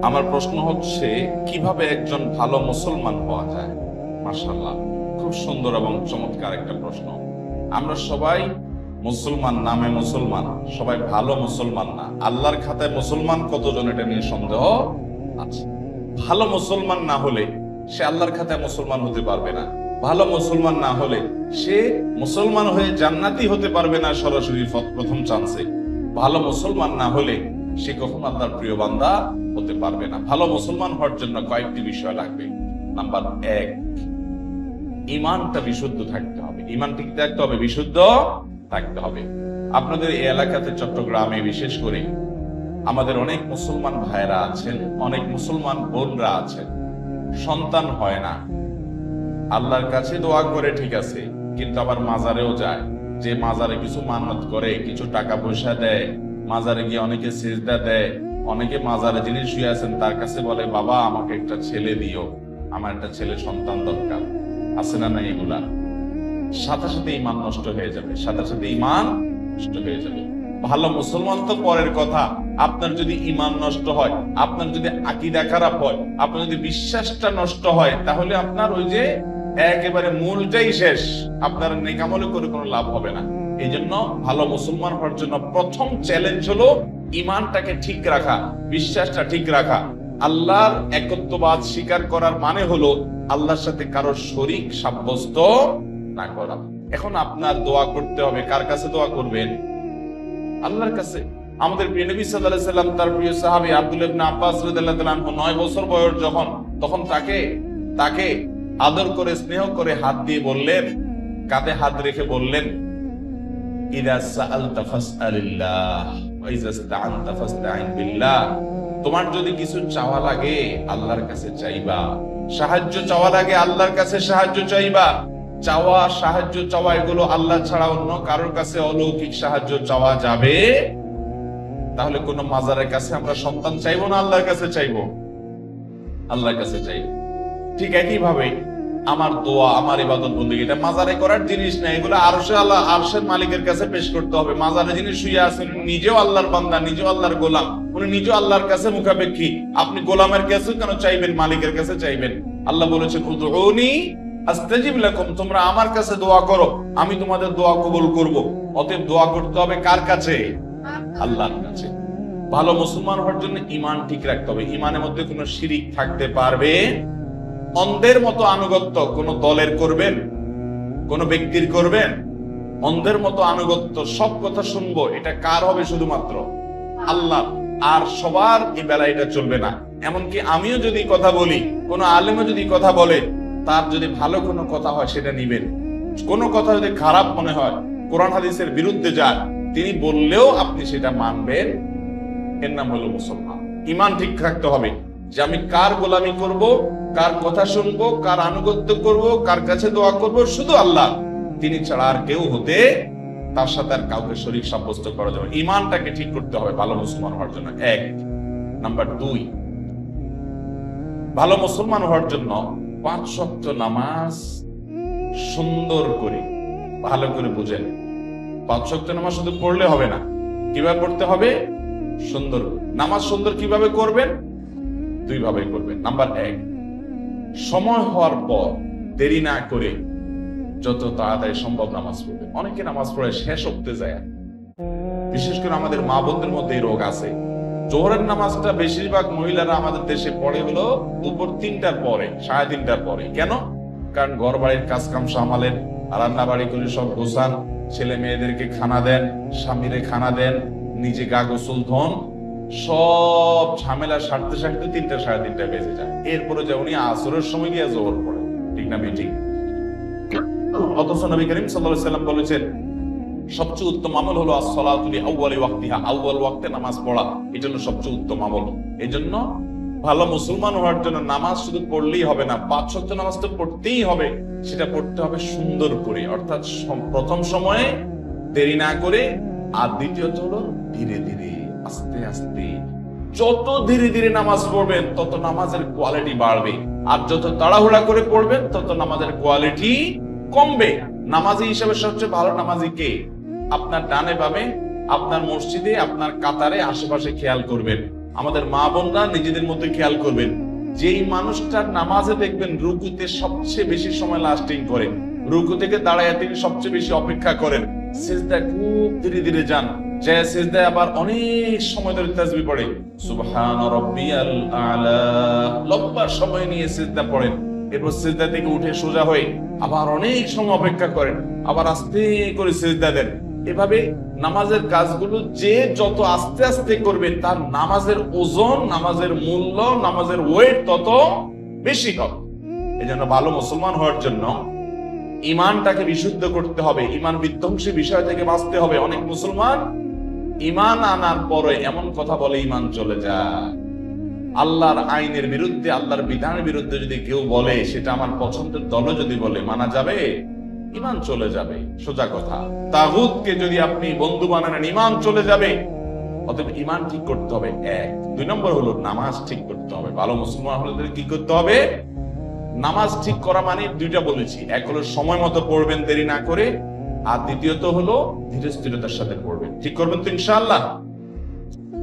আমার প্রশ্ন হচ্ছে, কিভাবে একজন ভালো মুসলমান হওয়া যায়? মাশাআল্লাহ, খুব সুন্দর এবং চমৎকার একটা প্রশ্ন। আমরা সবাই মুসলমান, নামে মুসলমান, সবাই ভালো মুসলমান না। আল্লাহর খাতায় মুসলমান কতজন, এটা নিয়ে সন্দেহ আছে। ভালো মুসলমান না হলে সে আল্লাহর খাতায় মুসলমান হতে পারবে না। ভালো মুসলমান না হলে সে মুসলমান হয়ে জান্নাতি হতে পারবে না সরাসরি প্রথম চান্সে। ভালো মুসলমান না হলে সে কখনো আল্লাহর প্রিয় বান্দা হতে পারবে না। ভালো মুসলমান হওয়ার জন্য কয়েকটি বিষয় লাগবে। নাম্বার 1, ঈমানটা বিশুদ্ধ থাকতে হবে। ঈমান ঠিক থাকতে হবে, বিশুদ্ধ থাকতে হবে। আপনাদের এই এলাকাতে, চট্টগ্রামে বিশেষ করে, আমাদের অনেক মুসলমান ভাইরা আছেন, অনেক মুসলমান বোনরা আছেন, সন্তান হয় না। আল্লাহর কাছে দোয়া করে ঠিক আছে, কিন্তু আবার মাজারেও যায়। যে মাজারে কিছু মানত করে, কিছু টাকা পয়সা দেয়, মাজারে গিয়ে অনেকে সিজদা দেয়, অনেকে মাজারে যিনি শুয়ে আছেন তার কাছে বলে, বাবা আমাকে একটা ছেলে দিও, আমার একটা ছেলে সন্তান দরকার। আছে না না? এগুলা সাথে সাথে ঈমান নষ্ট হয়ে যাবে, সাথে সাথে ঈমান নষ্ট হয়ে যাবে। ভালো মুসলমান তো পরের কথা, আপনার যদি ঈমান নষ্ট হয়, আপনার যদি আকীদা খারাপ হয়, আপনার যদি বিশ্বাসটা নষ্ট হয়, তাহলে আপনার ওই যে একেবারে মূলটাই শেষ। আপনার নেক আমল করে কোনো লাভ হবে না। এই জন্য ভালো মুসলমান হওয়ার জন্য প্রথম চ্যালেঞ্জ হলো ঈমানটাকে ঠিক রাখা, বিশ্বাসটা ঠিক রাখা। আল্লাহর একত্ববাদ স্বীকার করার মানে হলো আল্লাহর সাথে কারো শরীক সাব্যস্ত না করা। এখন আপনার দোয়া করতে হবে, কার কাছে দোয়া করবেন? আল্লাহর কাছে। আমাদের প্রিয় নবী সাল্লাল্লাহু আলাইহি ওয়াসাল্লাম তার প্রিয় সাহাবী আব্দুল্লাহ ইবনে আব্বাস রাদিয়াল্লাহু তাআলা আনহু 9 বছর বয়স তখন তাকে আদর করে, স্নেহ করে হাত দিয়ে বললেন, কাঁধে হাত রেখে বললেন, ইযা সাআলতা ফাসআলিল্লাহ ওয়া ইযা ইসতাআনতা ফাসতাঈন বিল্লাহ। তোমার যদি কিছু চাওয়া লাগে আল্লাহর কাছে চাইবা, সাহায্য চাওয়া লাগে আল্লাহর কাছে সাহায্য চাইবা। সাহায্য চাওয়া এগুলো আল্লাহ ছাড়া অন্য কারোর কাছে অলৌকিক সাহায্য চাওয়া যাবে? তাহলে কোন মাজারের কাছে আমরা সন্তান চাইবো না, আল্লাহর কাছে চাইবো? আল্লাহর কাছে চাইবো। ঠিক একই ভাবে আমার দোয়া, আমার ইবাদত বন্দেগী, এটা মাজারে করার জিনিস না। এগুলো আরশের মালিকের কাছে পেশ করতে হবে। মাজারে যিনি শুয়ে আছেন নিজেও আল্লাহর বান্দা, নিজেও আল্লাহর গোলাম, উনি নিজেও আল্লাহর কাছে মুখাপেক্ষী। আপনি গোলামের কাছে কেন চাইবেন, মালিকের কাছে চাইবেন? আল্লাহ বলেছেন, উদউনি আস্তাজিব লাকুম, তোমরা আমার কাছে দোয়া করো, আমি তোমাদের দোয়া কবুল করব। অতএব দোয়া করতে হবে কার কাছে? আল্লাহর কাছে। ভালো মুসলমান হওয়ার জন্য ঈমান ঠিক রাখতে হবে। ঈমানের মধ্যে কোনো শিরিক থাকতে পারবে? অন্ধের মতো আনুগত্য কোন দলের করবেন, কোন ব্যক্তির করবেন? অন্ধের মতো আনুগত্য, সব কথা শুনবো, এটা কার হবে? শুধুমাত্র আল্লাহ। আর সবার এই বেলা এটা চলবে না। এমনকি আমিও যদি কথা বলি, কোন আলেমও যদি কথা বলে, তার যদি ভালো কোনো কথা হয় সেটা নিবেন। কোন কথা যদি খারাপ মনে হয়, কোরআন হাদিসের বিরুদ্ধে যায়, তিনি বললেও আপনি সেটা মানবেন। এর নাম হলো মুসলমান। ঈমান ঠিক থাকতে হবে যে আমি কার গোলামি করব, কার কথা শুনবো, কার আনুগত্য করব, কার কাছে দোয়া করব, শুধু আল্লাহ। তিনি ছাড়া আর কেউ হতে, তার সাথে আর কাউকে শরীক সাব্যস্ত করা যাবে। ঈমানটাকে ঠিক করতে হবে ভালো মুসলমান হওয়ার জন্য। 1 নাম্বার 2, ভালো মুসলমান হওয়ার জন্য 5 ওয়াক্ত নামাজ সুন্দর করে, ভালো করে বুঝেন। 5 ওয়াক্ত নামাজ শুধু পড়লে হবে না, কিভাবে পড়তে হবে? সুন্দর নামাজ। সুন্দর কিভাবে করবেন? 2 ভাবে করবেন। নাম্বার 1, সময় হওয়ার পর দেরি না করে যত তাড়াতাড়ি সম্ভব নামাজ পড়বে। অনেকে নামাজ পড়ে শেষ হতে যায়, বিশেষ করে আমাদের মা বোনদের মধ্যে এই রোগ আছে। জোহরের নামাজটা বেশিরভাগ মহিলারা আমাদের দেশে পড়ে হলো দুপুর 3টার পরে, 3:30টার পরে। কেন? কারণ ঘর বাড়ির কাজ কাম সামালেন, রান্না বাড়ি করে সব গোছান, ছেলে মেয়েদেরকে খানা দেন, স্বামীরে খানা দেন, নিজে গা গোসল ধন, সব ঝামেলা সারতে সারতে 3টা 3:30 বেজে যায়। এরপরে যে উনি আসরের সময় গিয়ে জোহর পড়ে, ঠিক না বেঠিক? অথচ নবী করিম সাল্লাল্লাহু আলাইহি ওয়াসাল্লাম বলেছেন, সবচেয়ে উত্তম আমল হলো as-সালাতু লি আউয়ালি ওয়াক্তিহা, আউয়াল ওয়াক্তে নামাজ পড়া, এটা হলো সবচেয়ে উত্তম আমল। এজন্য ভালো মুসলমান হওয়ার জন্য নামাজ শুধু পড়লেই হবে না, 5 ওয়াক্ত নামাজ তো পড়তেই হবে। সেটা পড়তে হবে সুন্দর করে, অর্থাৎ প্রথম সময়ে দেরি না করে, আর দ্বিতীয়ত হলো ধীরে ধীরে, আস্তে আস্তে। যত ধীরে ধীরে নামাজ পড়বেন তত নামাজের কোয়ালিটি বাড়বে, আর যত তাড়াহুড়া করে পড়বেন তত নামাজের কোয়ালিটি কমবে। নামাজি হিসেবে সবচেয়ে ভালো নামাজি কে? আপনার ডানে বামে, আপনার মসজিদে, আপনার কাতারে, আশেপাশে খেয়াল করবেন। আমাদের মা বোনরা নিজেদের মধ্যে খেয়াল করবেন, যেই মানুষটার নামাজে দেখবেন রুকুতে সবচেয়ে বেশি সময় লাস্টিং করেন, রুকু থেকে দাঁড়ায় তিনি সবচেয়ে বেশি অপেক্ষা করেন, সিজদায় খুব ধীরে ধীরে যান, যে সিজদায় আবার অনেক সময় ধরে তাসবিহ পড়ে, সুবহান রাব্বিয়াল আলা, লম্বা সময় নিয়ে সিজদা পড়েন, এরপর সিজদা থেকে উঠে সোজা হয়ে আবার অনেক সময় অপেক্ষা করেন, আবার আস্তে করে সিজদা দেন। এভাবে নামাজের কাজগুলো যে যত আস্তে আস্তে করবে তার নামাজের ওজন, নামাজের মূল্য, নামাজের ওয়েট তত বেশি হবে। এই জন্য ভালো মুসলমান হওয়ার জন্য ইমানটাকে বিশুদ্ধ করতে হবে, ইমান বিধ্বংসী বিষয় থেকে বাঁচতে হবে। অনেক মুসলমান ইমান আনার পরে এমন কথা বলে ইমান চলে যায়। আল্লাহর আইনের বিরুদ্ধে, আল্লাহর বিধানের বিরুদ্ধে যদি কেউ বলে, সেটা আমার পছন্দের দলও যদি বলে, মানা যাবে? ইমান চলে যাবে, সোজা কথা। তাগুতকে যদি আপনি বন্ধু বানান, ইমান চলে যাবে। অতএব ইমান ঠিক করতে হবে, এক। 2 নম্বর হলো নামাজ ঠিক করতে হবে। ভালো মুসলমান হলে কি করতে হবে? নামাজ ঠিক করা মানে 2টা বলেছি, এক হলো সময় মতো পড়বেন দেরি না করে, আর দ্বিতীয়ত হলো ধীরে স্থিরতার সাথে পড়বেন। ঠিক করবেন তো ইনশাআল্লাহ?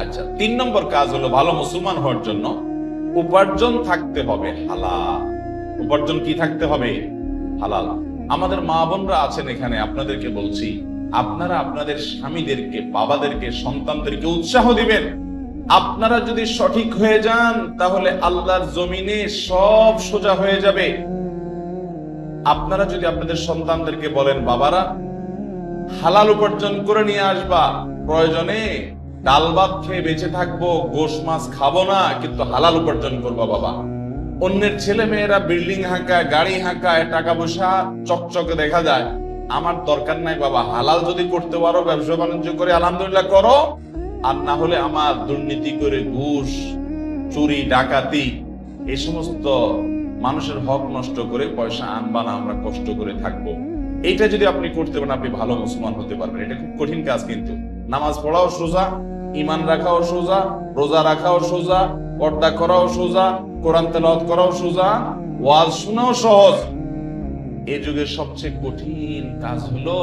আচ্ছা, 3 নম্বর কাজ হলো ভালো মুসলমান হওয়ার জন্য উপার্জন থাকতে হবে হালাল। উপার্জন কি থাকতে হবে? হালাল। আমাদের মা বোনরা আছেন এখানে, আপনাদেরকে বলছি, আপনারা আপনাদের স্বামীদেরকে, বাবাদেরকে, সন্তানদেরকে উৎসাহ দিবেন। আপনারা যদি সঠিক হয়ে যান তাহলে আল্লাহর জমিনে সব সোজা হয়ে যাবে। আপনারা যদি আপনাদের সন্তানদেরকে বলেন, বাবারা হালাল উপার্জন করে নিয়ে আসবা, প্রয়োজনে ডাল ভাত খেয়ে বেঁচে থাকবো, গোশ মাছ খাবো না, কিন্তু হালাল উপার্জন করবা বাবা। অন্যের ছেলে মেয়েরা বিল্ডিং হাঁকায়, গাড়ি হাঁকায়, টাকা পয়সা চকচকে দেখা যায়, আমার দরকার নাই বাবা, হালাল যদি করতে পারো, ব্যবসা বাণিজ্য করে আলহামদুলিল্লাহ করো, আর না হলে আমার দুর্নীতি করে ঘুষ, চুরি, ডাকাতি, এই সমস্ত মানুষের হক নষ্ট করে পয়সা আনবা না, আমরা কষ্ট করে থাকবো। এইটা যদি আপনি করতে পারেন, আপনি ভালো মুসলমান হতে পারবেন। এটা খুব কঠিন কাজ, কিন্তু নামাজ পড়াও সোজা, ইমান রাখাও সোজা, রোজা রাখাও সোজা, পর্দা করাও সোজা, কোরআন তেলাওয়াত করাও সোজা, ওয়াজ শোনাও সহজ। এই যুগের সবচেয়ে কঠিন কাজ হলো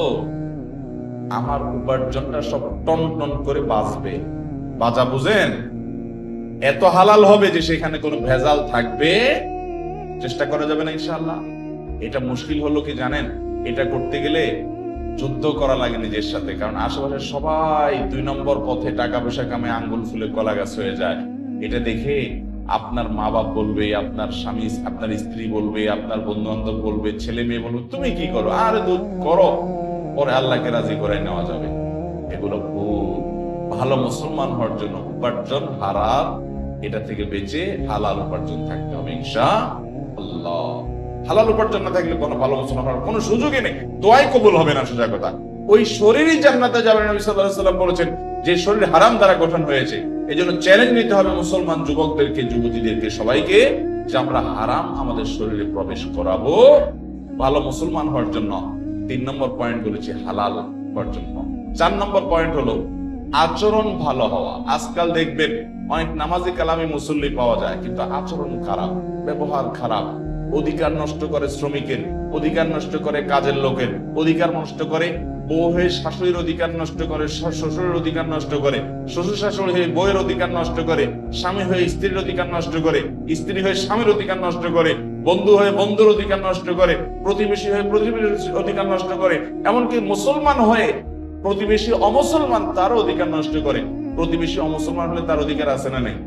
আমার উপার্জনটা সব টন টন করে বাঁচবে। বাজা বুঝেন? এত হালাল হবে যে সেখানে কোনো ভেজাল থাকবে, চেষ্টা করা যাবে না ইনশাআল্লাহ। এটা মুশকিল হলো কি জানেন? এটা করতে গেলে যুদ্ধ করা লাগে নিজের সাথে, কারণ আশেপাশে সবাই 2 নম্বর পথে টাকা পয়সা কামে আঙ্গুল ফুলে কলা গাছ হয়ে যায়। এটা দেখে আপনার মা বাপ বলবে, আপনার স্বামী, আপনার স্ত্রী বলবে, আপনার বন্ধু বান্ধব বলবে, ছেলে মেয়ে বলবে, তুমি কি করো? আরে দুধ করো, পরে আল্লাহকে রাজি করে নেওয়া যাবে। এগুলো ভুল। ভালো মুসলমান হওয়ার জন্য উপার্জন হারাম, এটা থেকে বেঁচে হালাল উপার্জন থাকতে হবে ইনশাআল্লাহ। হালাল উপার্জন না থাকলে কোনো ভালো মুসলমান হওয়ার কোনো সুযোগই নেই, দোয়াই কবুল হবে না, সোজা কথা। ওই শরীরই জান্নাতে যাবে। নবী সাল্লাল্লাহু আলাইহি ওয়াসাল্লাম বলেছেন যে শরীর হারাম দ্বারা গঠন হয়েছে। এই জন্য চ্যালেঞ্জ নিতে হবে মুসলমান যুবকদেরকে, যুবতীদেরকে, সবাইকে, যে আমরা হারাম আমাদের শরীরে প্রবেশ করাবো ভালো মুসলমান হওয়ার জন্য। 3 নম্বর পয়েন্ট বলেছি হালাল উপার্জন। 4 নম্বর পয়েন্ট হলো আচরণ ভালো হওয়া। আজকাল দেখবেন অনেক নামাজি কালামি মুসল্লি পাওয়া যায়, কিন্তু আচরণ খারাপ, ব্যবহার খারাপ, অধিকার নষ্ট করে শ্রমিকের, অধিকার নষ্ট করে কাজের লোকের, অধিকার নষ্ট করে বউ হয়ে শাশুড়ির অধিকার নষ্ট করে, শ্বশুরের অধিকার নষ্ট করে, শ্বশুর শাশুড়ি হয়ে বউয়ের অধিকার নষ্ট করে, স্বামী হয়ে স্ত্রীর অধিকার নষ্ট করে, স্ত্রী হয়ে স্বামীর অধিকার নষ্ট করে, বন্ধু হয়ে বন্ধুর অধিকার নষ্ট করে, প্রতিবেশী হয়ে প্রতিবেশীর অধিকার নষ্ট করে, এমনকি মুসলমান হয়ে প্রতিবেশী অমুসলমান তারও অধিকার নষ্ট করে। প্রতিবেশী অমুসলমান হলে তার অধিকার আছে না নেই?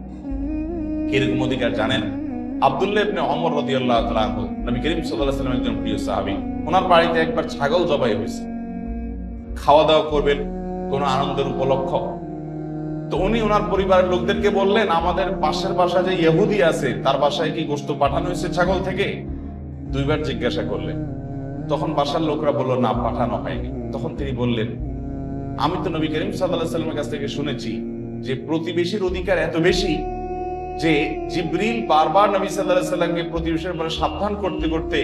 কিরকম অধিকার জানেন? আব্দুল্লাহ ইবনে ওমর রাদিয়াল্লাহু তাআলা আনহু, নবী করিম সাল্লাল্লাহু আলাইহি ওয়াসাল্লামের একজন প্রিয় সাহাবী, ওনার বাড়িতে একবার ছাগল জবাই হয়েছে। খাওয়া দাওয়া করবেন কোন আনন্দের উপলক্ষ, তো উনি ওনার পরিবারের লোকদেরকে বললেন, আমাদের পাশের বাসা যে ইহুদি আছে তার বাসায় কি গোশত পাঠানো হয়েছে ছাগল থেকে? 2 বার জিজ্ঞাসা করলেন। তখন বাসার লোকরা বলল, না, পাঠানো হয়নি। তখন তিনি বললেন, আমি তো নবী করিম সাল্লাল্লাহু আলাইহি ওয়াসাল্লামের কাছ থেকে শুনেছি যে প্রতিবেশীর অধিকার এত বেশি যে জিবরিল বারবার নবী সাল্লাল্লাহু আলাইহি ওয়াসাল্লামকে প্রতিবেশীর ব্যাপারে সাবধান করতে করতে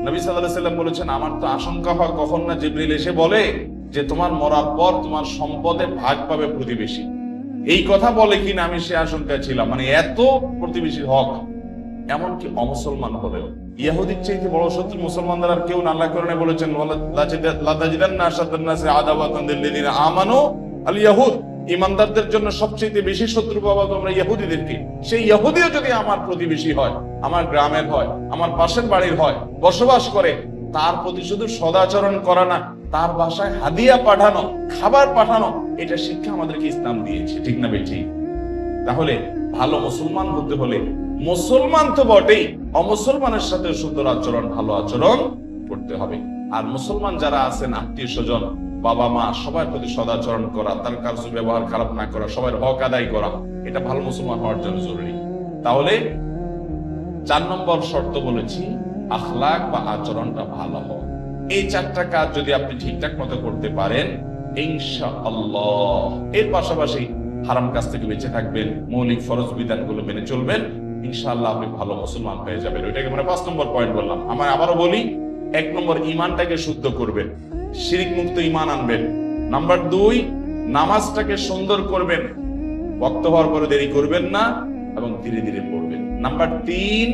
নবী সাল্লাল্লাহু আলাইহি ওয়াসাল্লাম বলেছেন, আমার তো আশঙ্কা হয় কখন না জিবরিল এসে বলে যে তোমার মরার পর তোমার সম্পদে ভাগ পাবে প্রতিবেশী। এই কথা বলে কিনা আমি সে আশঙ্কায় ছিলাম। মানে এত প্রতিবেশীর হক। এমনকি অমুসলমান হলেও ইহুদির চাইতে বড় শত্রু মুসলমানদের আর কেউ না। আল্লাহ কোরআনে বলেছেন, লা তাজিদান্না আশাদ্দান নাসি আদাওয়াতান লিল্লাযিনা আমানু আল ইয়াহুদ। ইমানদারদের জন্য সবচেয়ে বেশি শত্রু পাবা তোমরা ইহুদিদেরকে। সেই ইহুদিও যদি আমার প্রতিবেশী হয়, আমার গ্রামের হয়, আমার পাশের বাড়ির হয়, বসবাস করে, তার প্রতি শুধু সদাচরণ করা না, তার বাসায় হাদিয়া পাঠানো, খাবার পাঠানো, এটা শিক্ষা আমাদেরকে ইসলাম দিয়েছে, ঠিক না বেঠি? তাহলে ভালো মুসলমান হতে হলে মুসলমান তো বটেই, অমুসলমানের সাথে সুন্দর আচরণ, ভালো আচরণ করতে হবে। আর মুসলমান যারা আছেন, আত্মীয় স্বজন, বাবা মা, সবার প্রতি সদাচরণ করা, তার কাজ ব্যবহার খারাপ না করা, সবার হক আদায় করা, এটা ভালো মুসলমান হওয়ার জন্য জরুরি। তাহলে 4 নম্বর শর্ত বলেছি, আখলাক বা আচরণটা ভালো হয়। এই 4টা কাজ যদি আপনি ঠিকঠাক মতো করতে পারেন, ইনশাআল্লাহ, এর পাশাপাশি হারাম কাজ থেকে বেঁচে থাকবেন, মৌলিক ফরজ বিধানগুলো মেনে চলবেন, ইনশাআল্লাহ আপনি ভালো মুসলমান হয়ে যাবেন। ওইটাকে আমরা 5 নম্বর পয়েন্ট বললাম। আমরা আবারও বলি, 1 নম্বর ইমানটাকে শুদ্ধ করবেন, শিরিক মুক্ত ইমান আনবেন। নাম্বার 2, নামাজটাকে সুন্দর করবেন, ওয়াক্ত হওয়ার পরে দেরি করবেন না এবং ধীরে ধীরে পড়বেন। নাম্বার 3,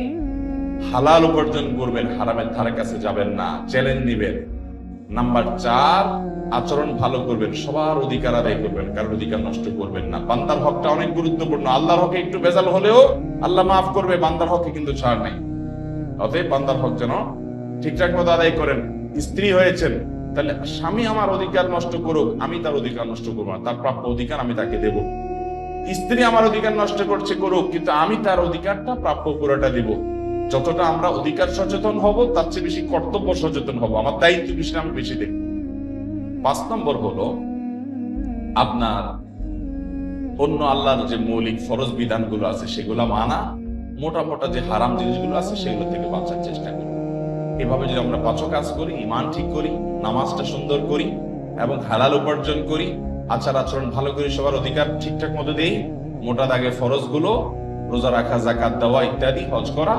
হালাল উপার্জন করবেন, হারামের ধারে কাছে যাবেন না, চ্যালেঞ্জ দিবেন। নাম্বার 4, আচরণ ভালো করবেন, সবার অধিকার আদায় করবেন, কারোর অধিকার নষ্ট করবেন না। বান্দার হকটা অনেক গুরুত্বপূর্ণ। আল্লাহর হকে একটু ভেজাল হলেও আল্লাহ মাফ করবে, বান্দার হকে কিন্তু ছাড় নাই। অতএব বান্দার হক যেন ঠিকঠাক মতো আদায় করেন। স্ত্রী হয়েছেন, তাহলে স্বামী আমার অধিকার নষ্ট করুক, আমি তার অধিকার নষ্ট করবো না, তার প্রাপ্য অধিকার আমি তাকে দেব। স্ত্রী আমার অধিকার নষ্ট করছে, করুক, কিন্তু আমি তার অধিকারটা প্রাপ্য পুরোটা দেব। যতটা আমরা অধিকার সচেতন হব, তার চেয়ে বেশি কর্তব্য সচেতন হব, আমার দায়িত্ব বিষয়ে আমি বেশি দেখব। 5 নম্বর হলো আপনার অন্য আল্লাহর যে মৌলিক ফরজ বিধানগুলো আছে সেগুলো মানা, মোটা মোটা যে হারাম জিনিসগুলো আছে সেগুলো থেকে বাঁচার চেষ্টা করি। এভাবে যদি আমরা 5 কাজ করি, ইমান ঠিক করি, নামাজটা সুন্দর করি এবং হালাল উপার্জন করি, আচার আচরণ ভালো করি, সবার অধিকার ঠিকঠাক মতো দেই, মোটা দাগে ফরজগুলো, রোজা রাখা, যাকাত দেওয়া ইত্যাদি, হজ করা,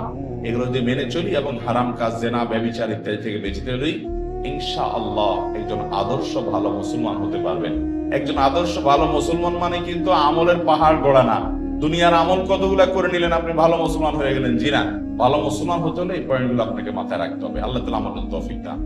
এগুলো যদি মেনে চলি এবং হারাম কাজ, জেনা, ব্যভিচার ইত্যাদি থেকে বেঁচে চলি, ইনশাআল্লাহ একজন আদর্শ ভালো মুসলমান হতে পারবেন। একজন আদর্শ ভালো মুসলমান মানে কিন্তু আমলের পাহাড় গড়া না, দুনিয়ার আমল কতগুলা করে নিলেন আপনি ভালো মুসলমান হয়ে গেলেন, জি না। ভালো মুসলমান হতে হলে এই পয়েন্টগুলো আপনাকে মাথায় রাখতে হবে। আল্লাহ তাআলা আমাদের তৌফিক দান।